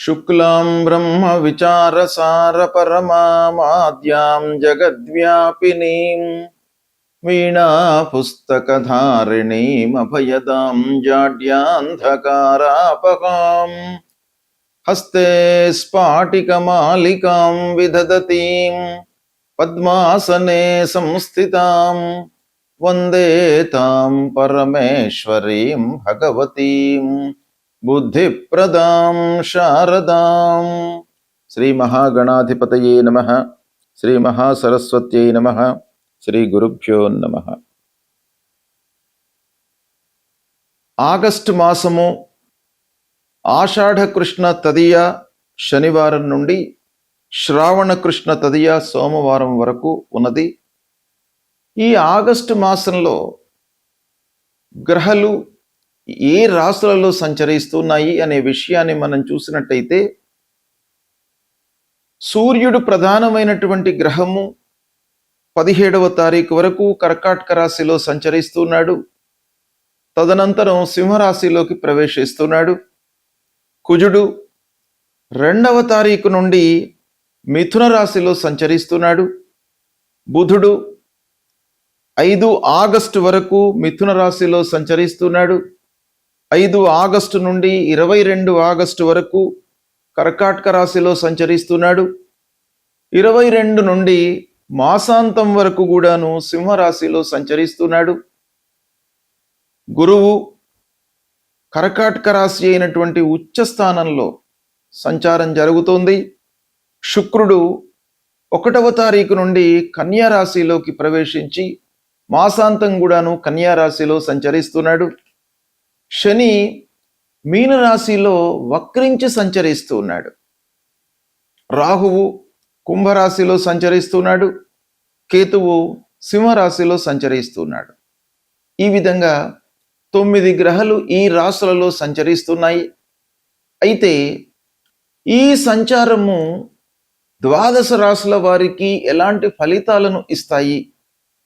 శుక్లాం బ్రహ్మ విచారసార పరమాద్యాం జగద్వ్యాపినీం వీణా పుస్తకధారిణీం అభయదాం జాడ్యాంధకారాపహాం హస్తే స్ఫాటికమాలికాం విదధతీం పద్మాసనే సంస్థితాం వందే తాం పరమేశ్వరీం భగవతీం బుద్ధిప్రదాం శారదాం. శ్రీ మహాగణాధిపతయే నమః. శ్రీ మహాసరస్వత్యై నమః. శ్రీ గురుభ్యో నమః. ఆగస్టు మాసము ఆషాఢ కృష్ణ తదియ శనివారం నుండి శ్రావణ కృష్ణ తదియ సోమవారం వరకు ఉన్నది. ఈ ఆగస్టు మాసంలో గ్రహాలు ఏ రాశులలో సంచరిస్తున్నాయి అనే విషయాన్ని మనం చూసినట్టయితే, సూర్యుడు ప్రధానమైనటువంటి గ్రహము 17వ తారీఖు వరకు కర్కాటక రాశిలో సంచరిస్తున్నాడు. తదనంతరం సింహరాశిలోకి ప్రవేశిస్తున్నాడు. కుజుడు 2వ తారీఖు నుండి మిథున రాశిలో సంచరిస్తున్నాడు. బుధుడు 5 ఆగస్టు వరకు మిథున రాశిలో సంచరిస్తున్నాడు. 5 ఆగస్టు నుండి 22 ఆగస్టు వరకు కర్కాటక రాశిలో సంచరిస్తున్నాడు. 22 నుండి మాసాంతం వరకు కూడాను సింహరాశిలో సంచరిస్తున్నాడు. గురువు కర్కాటక రాశి అయినటువంటి ఉచ్చ స్థానంలో సంచారం జరుగుతోంది. శుక్రుడు 1వ తారీఖు నుండి కన్యా రాశిలోకి ప్రవేశించి మాసాంతం కూడాను కన్యా రాశిలో సంచరిస్తున్నాడు. శని మీనరాశిలో వక్రించి సంచరిస్తున్నాడు. రాహువు కుంభరాశిలో సంచరిస్తున్నాడు. కేతువు సింహరాశిలో సంచరిస్తున్నాడు. ఈ విధంగా 9 గ్రహాలు ఈ రాశులలో సంచరిస్తున్నాయి. అయితే ఈ సంచారము 12 రాశుల వారికి ఎలాంటి ఫలితాలను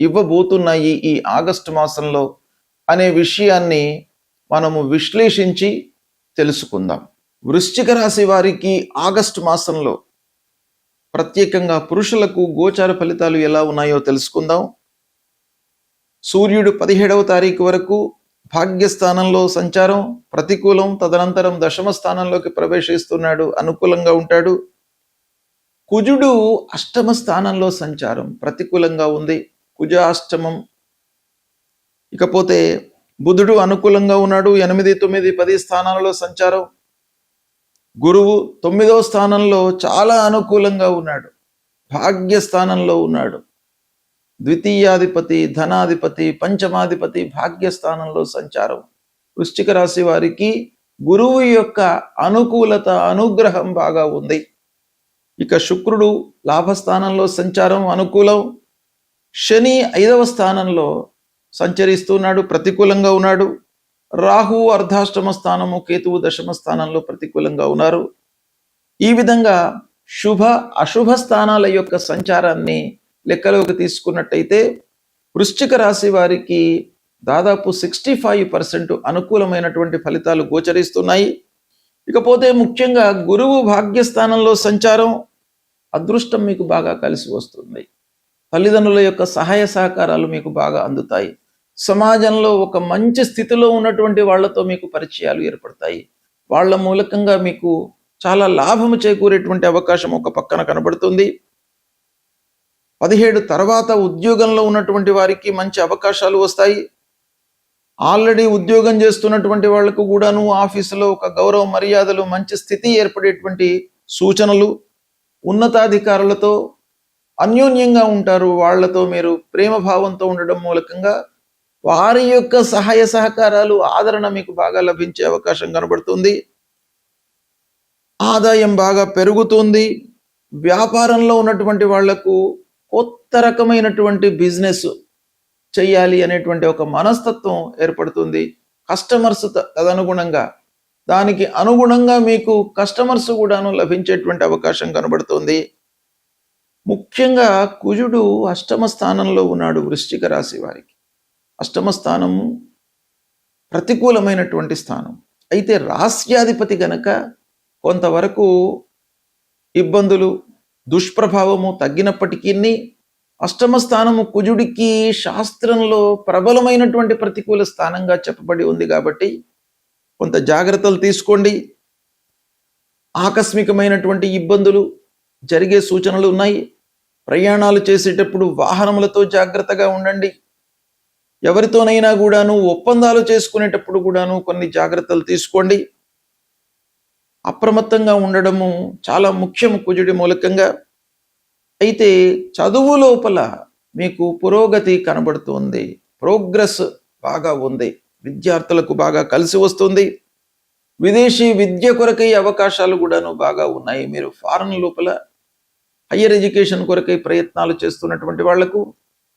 ఇవ్వబోతున్నాయి ఈ ఆగస్టు మాసంలో అనే విషయాన్ని మనము విశ్లేషించి తెలుసుకుందాం. వృశ్చిక రాశి వారికి ఆగస్టు మాసంలో ప్రత్యేకంగా పురుషులకు గోచార ఫలితాలు ఎలా ఉన్నాయో తెలుసుకుందాం. సూర్యుడు 17వ తారీఖు వరకు భాగ్యస్థానంలో సంచారం ప్రతికూలం. తదనంతరం దశమ స్థానంలోకి ప్రవేశిస్తున్నాడు, అనుకూలంగా ఉంటాడు. కుజుడు అష్టమ స్థానంలో సంచారం ప్రతికూలంగా ఉంది, కుజ అష్టమం. ఇకపోతే బుధుడు అనుకూలంగా ఉన్నాడు, 8, 9, 10 స్థానాలలో సంచారం. గురువు 9వ స్థానంలో చాలా అనుకూలంగా ఉన్నాడు, భాగ్యస్థానంలో ఉన్నాడు. ద్వితీయాధిపతి, ధనాధిపతి, పంచమాధిపతి భాగ్యస్థానంలో సంచారం. వృశ్చిక రాశి వారికి గురువు యొక్క అనుకూలత, అనుగ్రహం బాగా ఉంది. ఇక శుక్రుడు లాభస్థానంలో సంచారం అనుకూలం. శని 5వ స్థానంలో సంచరిస్తున్నాడు, ప్రతికూలంగా ఉన్నాడు. రాహువు అర్ధాష్టమ స్థానము, కేతువు దశమ స్థానంలో ప్రతికూలంగా ఉన్నారు. ఈ విధంగా శుభ అశుభ స్థానాల యొక్క సంచారాన్ని లెక్కలోకి తీసుకున్నట్టయితే వృశ్చిక రాశి వారికి దాదాపు 65% అనుకూలమైనటువంటి ఫలితాలు గోచరిస్తున్నాయి. ఇకపోతే ముఖ్యంగా గురువు భాగ్యస్థానంలో సంచారం, అదృష్టం మీకు బాగా కలిసి వస్తుంది. తల్లిదండ్రుల యొక్క సహాయ సహకారాలు మీకు బాగా అందుతాయి. సమాజంలో ఒక మంచి స్థితిలో ఉన్నటువంటి వాళ్లతో మీకు పరిచయాలు ఏర్పడతాయి. వాళ్ళ మూలకంగా మీకు చాలా లాభము చేకూరేటువంటి అవకాశం ఒక పక్కన కనబడుతుంది. 17 తర్వాత ఉద్యోగంలో ఉన్నటువంటి వారికి మంచి అవకాశాలు వస్తాయి. ఆల్రెడీ ఉద్యోగం చేస్తున్నటువంటి వాళ్లకు కూడాను ఆఫీసులో ఒక గౌరవ మర్యాదలు, మంచి స్థితి ఏర్పడేటువంటి సూచనలు. ఉన్నతాధికారులతో అన్యోన్యంగా ఉంటారు. వాళ్లతో మీరు ప్రేమ భావంతో ఉండడం మూలకంగా వారి యొక్క సహాయ సహకారాలు, ఆదరణ మీకు బాగా లభించే అవకాశం కనబడుతుంది. ఆదాయం బాగా పెరుగుతుంది. వ్యాపారంలో ఉన్నటువంటి వాళ్లకు కొత్త రకమైనటువంటి బిజినెస్ చేయాలి అనేటువంటి ఒక మనస్తత్వం ఏర్పడుతుంది. కస్టమర్స్ తదనుగుణంగా, దానికి అనుగుణంగా మీకు కస్టమర్స్ కూడాను లభించేటువంటి అవకాశం కనబడుతుంది. ముఖ్యంగా కుజుడు అష్టమ స్థానంలో ఉన్నాడు వృశ్చిక రాశి వారికి. అష్టమ స్థానము ప్రతికూలమైనటువంటి స్థానం. అయితే రాస్యాధిపతి గనక కొంతవరకు ఇబ్బందులు, దుష్ప్రభావము తగ్గినప్పటికీ అష్టమ స్థానము కుజుడికి శాస్త్రంలో ప్రబలమైనటువంటి ప్రతికూల స్థానంగా చెప్పబడి ఉంది కాబట్టి కొంత జాగ్రత్తలు తీసుకోండి. ఆకస్మికమైనటువంటి ఇబ్బందులు జరిగే సూచనలు ఉన్నాయి. ప్రయాణాలు చేసేటప్పుడు వాహనములతో జాగ్రత్తగా ఉండండి. ఎవరితోనైనా కూడాను ఒప్పందాలు చేసుకునేటప్పుడు కూడాను కొన్ని జాగ్రత్తలు తీసుకోండి. అప్రమత్తంగా ఉండడము చాలా ముఖ్యం కుజుడి మూలకంగా. అయితే చదువు లోపల మీకు పురోగతి కనబడుతుంది, ప్రోగ్రెస్ బాగా ఉంది, విద్యార్థులకు బాగా కలిసి వస్తుంది. విదేశీ విద్య కొరకై అవకాశాలు కూడాను బాగా ఉన్నాయి. మీరు ఫారెన్ లోపల హయ్యర్ ఎడ్యుకేషన్ కొరకై ప్రయత్నాలు చేస్తున్నటువంటి వాళ్లకు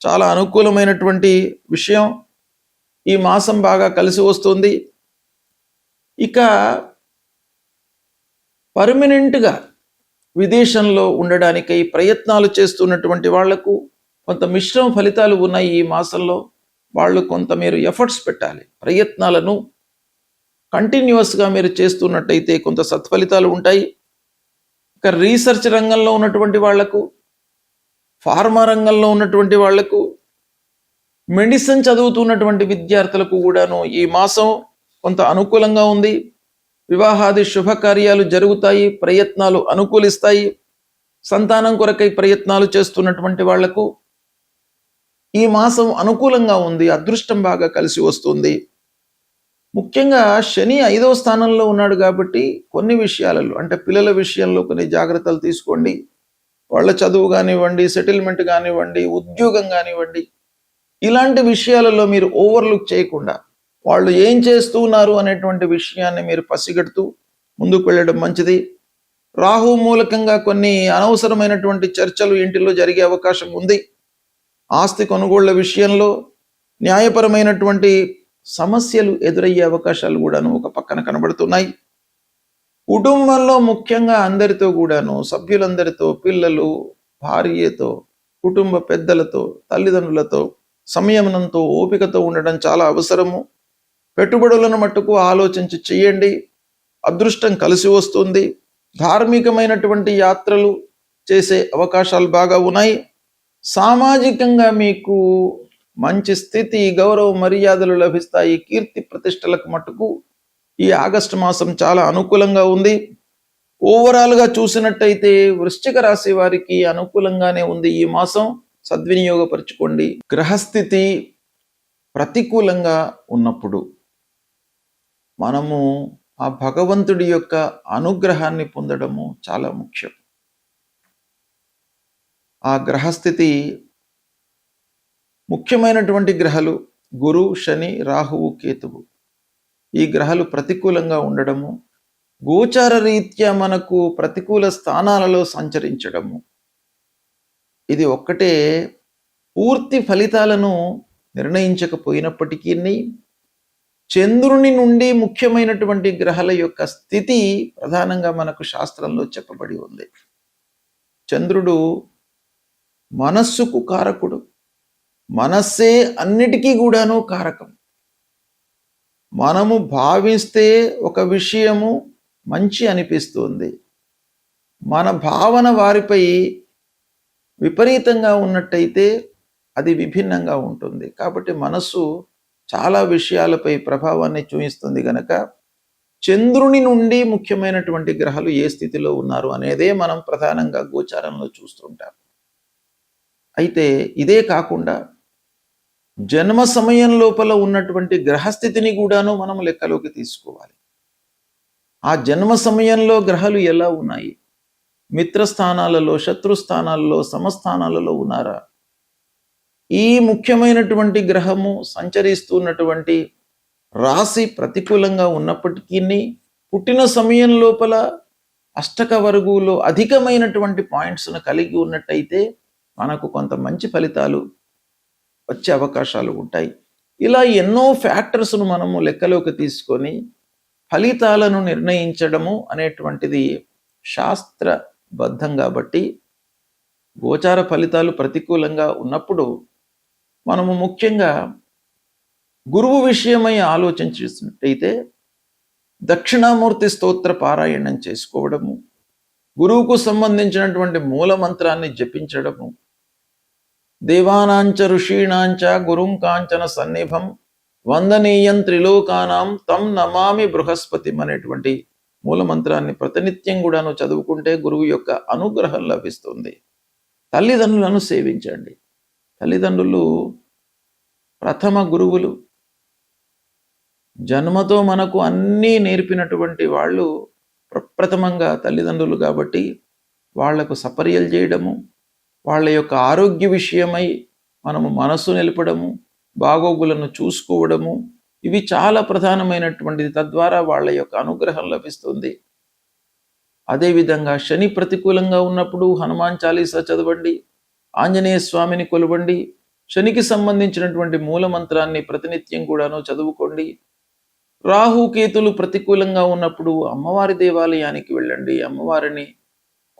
చాలా అనుకూలమైనటువంటి విషయం. ఈ మాసం బాగా కలిసి వస్తుంది. ఇక పర్మనెంట్గా విదేశంలో ఉండడానికై ప్రయత్నాలు చేస్తున్నటువంటి వాళ్లకు కొంత మిశ్రమ ఫలితాలు ఉన్నాయి. ఈ మాసంలో వాళ్ళు కొంత మీరు ఎఫర్ట్స్ పెట్టాలి. ప్రయత్నాలను కంటిన్యూస్గా మీరు చేస్తున్నట్టయితే కొంత సత్ఫలితాలు ఉంటాయి. ఇక రీసెర్చ్ రంగంలో ఉన్నటువంటి వాళ్లకు, ఫార్మా రంగంలో ఉన్నటువంటి వాళ్లకు, మెడిసిన్ చదువుతున్నటువంటి విద్యార్థులకు కూడాను ఈ మాసం కొంత అనుకూలంగా ఉంది. వివాహాది శుభకార్యాలు జరుగుతాయి, ప్రయత్నాలు అనుకూలిస్తాయి. సంతానం కొరకై ప్రయత్నాలు చేస్తున్నటువంటి వాళ్లకు ఈ మాసం అనుకూలంగా ఉంది. అదృష్టం బాగా కలిసి వస్తుంది. ముఖ్యంగా శని 5వ స్థానంలో ఉన్నాడు కాబట్టి కొన్ని విషయాలలో, అంటే పిల్లల విషయంలో కొన్ని జాగ్రత్తలు తీసుకోండి. వాళ్ళ చదువు కానివ్వండి, సెటిల్మెంట్ కానివ్వండి, ఉద్యోగం కానివ్వండి, ఇలాంటి విషయాలలో మీరు ఓవర్లుక్ చేయకుండా వాళ్ళు ఏం చేస్తున్నారు అనేటువంటి విషయాన్ని మీరు పసిగడుతూ ముందుకు వెళ్ళడం మంచిది. రాహు మూలకంగా కొన్ని అనవసరమైనటువంటి చర్చలు ఇంటిలో జరిగే అవకాశం ఉంది. ఆస్తి కొనుగోళ్ల విషయంలో న్యాయపరమైనటువంటి సమస్యలు ఎదురయ్యే అవకాశాలు కూడాను ఒక పక్కన కనబడుతున్నాయి. కుటుంబంలో ముఖ్యంగా అందరితో కూడాను, సభ్యులందరితో, పిల్లలు, భార్యతో, కుటుంబ పెద్దలతో, తల్లిదండ్రులతో సంయమనంతో, ఓపికతో ఉండడం చాలా అవసరము. పెట్టుబడులను మట్టుకు ఆలోచించి చేయండి. అదృష్టం కలిసి వస్తుంది. ధార్మికమైనటువంటి యాత్రలు చేసే అవకాశాలు బాగా ఉన్నాయి. సామాజికంగా మీకు మంచి స్థితి, గౌరవ మర్యాదలు లభిస్తాయి. కీర్తి ప్రతిష్టలకు మట్టుకు ఈ ఆగస్టు మాసం చాలా అనుకూలంగా ఉంది. ఓవరాల్గా చూసినట్టయితే వృశ్చిక రాశి వారికి అనుకూలంగానే ఉంది ఈ మాసం. సద్వినియోగపరచుకోండి. గ్రహస్థితి ప్రతికూలంగా ఉన్నప్పుడు మనము ఆ భగవంతుడి యొక్క అనుగ్రహాన్ని పొందడము చాలా ముఖ్యం. ఆ గ్రహస్థితి ముఖ్యమైనటువంటి గ్రహాలు గురు, శని, రాహువు, కేతువు, ఈ గ్రహాలు ప్రతికూలంగా ఉండడము, గోచార రీత్యా మనకు ప్రతికూల స్థానాలలో సంచరించడము, ఇది ఒక్కటే పూర్తి ఫలితాలను నిర్ణయించకపోయినప్పటికీ చంద్రుని నుండి ముఖ్యమైనటువంటి గ్రహాల యొక్క స్థితి ప్రధానంగా మనకు శాస్త్రంలో చెప్పబడి ఉంది. చంద్రుడు మనస్సుకు కారకుడు. మనస్సే అన్నిటికీ కూడాను కారకం. మనము భావిస్తే ఒక విషయము మంచి అనిపిస్తుంది, మన భావన వారిపై విపరీతంగా ఉన్నట్టయితే అది విభిన్నంగా ఉంటుంది. కాబట్టి మనస్సు చాలా విషయాలపై ప్రభావాన్ని చూపిస్తుంది గనక చంద్రుని నుండి ముఖ్యమైనటువంటి గ్రహాలు ఏ స్థితిలో ఉన్నారు అనేదే మనం ప్రధానంగా గోచారంలో చూస్తుంటాం. అయితే ఇదే కాకుండా జన్మ సమయం లోపల ఉన్నటువంటి గ్రహస్థితిని కూడాను మనం లెక్కలోకి తీసుకోవాలి. ఆ జన్మ సమయంలో గ్రహాలు ఎలా ఉన్నాయి, మిత్రస్థానాలలో, శత్రుస్థానాలలో, సమస్థానాలలో ఉన్నారా, ఈ ముఖ్యమైనటువంటి గ్రహము సంచరిస్తున్నటువంటి రాశి ప్రతికూలంగా ఉన్నప్పటికీ పుట్టిన సమయం లోపల అష్టక వర్గులో అధికమైనటువంటి పాయింట్స్ను కలిగి ఉన్నట్టయితే మనకు కొంత మంచి ఫలితాలు వచ్చే అవకాశాలు ఉంటాయి. ఇలా ఎన్నో ఫ్యాక్టర్స్ను మనము లెక్కలోకి తీసుకొని ఫలితాలను నిర్ణయించడము అనేటువంటిది శాస్త్రబద్ధం. కాబట్టి గోచార ఫలితాలు ప్రతికూలంగా ఉన్నప్పుడు మనము ముఖ్యంగా గురువు విషయమై ఆలోచించినట్టయితే దక్షిణామూర్తి స్తోత్ర పారాయణం చేసుకోవడము, గురువుకు సంబంధించినటువంటి మూల మంత్రాన్ని జపించడము, దేవానాంచ ఋషీణాంచ గురుం కాంచన సన్నిభం వందనీయం త్రిలోకానాం తం నమామి బృహస్పతి అనేటువంటి మూల మంత్రాన్ని ప్రతినిత్యం కూడాను చదువుకుంటే గురువు యొక్క అనుగ్రహం లభిస్తుంది. తల్లిదండ్రులను సేవించండి. తల్లిదండ్రులు ప్రథమ గురువులు. జన్మతో మనకు అన్నీ నేర్పినటువంటి వాళ్ళు ప్రప్రథమంగా తల్లిదండ్రులు కాబట్టి వాళ్లకు సపర్యలు చేయడము, వాళ్ళ యొక్క ఆరోగ్య విషయమై మనము మనసు నిలపడము, బాగోగులను చూసుకోవడము, ఇవి చాలా ప్రధానమైనటువంటిది. తద్వారా వాళ్ళ యొక్క అనుగ్రహం లభిస్తుంది. అదేవిధంగా శని ప్రతికూలంగా ఉన్నప్పుడు హనుమాన్ చాలీసా చదవండి, ఆంజనేయ స్వామిని కొలవండి, శనికి సంబంధించినటువంటి మూల మంత్రాన్ని ప్రతినిత్యం కూడాను చదువుకోండి. రాహుకేతులు ప్రతికూలంగా ఉన్నప్పుడు అమ్మవారి దేవాలయానికి వెళ్ళండి, అమ్మవారిని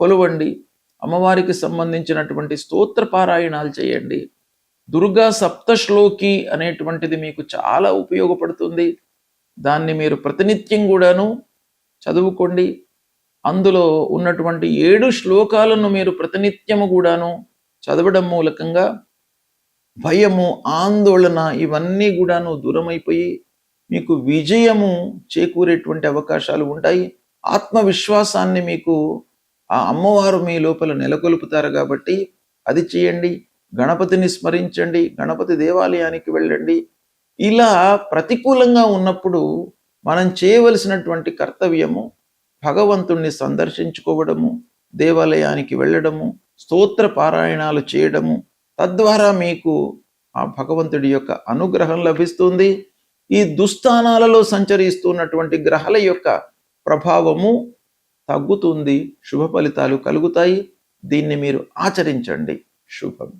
కొలవండి, అమ్మవారికి సంబంధించినటువంటి స్తోత్ర పారాయణాలు చేయండి. దుర్గా సప్తశ్లోకి అనేటువంటిది మీకు చాలా ఉపయోగపడుతుంది. దాన్ని మీరు ప్రతినిత్యం కూడాను చదువుకోండి. అందులో ఉన్నటువంటి 7 శ్లోకాలను మీరు ప్రతినిత్యము కూడాను చదవడం మూలకంగా భయము, ఆందోళన ఇవన్నీ కూడాను దూరమైపోయి మీకు విజయము చేకూరేటువంటి అవకాశాలు ఉంటాయి. ఆత్మవిశ్వాసాన్ని మీకు ఆ అమ్మవారు మీ లోపల నెలకొల్పుతారు కాబట్టి అది చేయండి. గణపతిని స్మరించండి, గణపతి దేవాలయానికి వెళ్ళండి. ఇలా ప్రతికూలంగా ఉన్నప్పుడు మనం చేయవలసినటువంటి కర్తవ్యము భగవంతుణ్ణి సందర్శించుకోవడము, దేవాలయానికి వెళ్ళడము, స్తోత్ర పారాయణాలు చేయడము. తద్వారా మీకు ఆ భగవంతుడి యొక్క అనుగ్రహం లభిస్తుంది. ఈ దుస్థానాలలో సంచరిస్తున్నటువంటి గ్రహాల యొక్క ప్రభావము తగ్గుతుంది, శుభ ఫలితాలు కలుగుతాయి. దీన్ని మీరు ఆచరించండి. శుభం.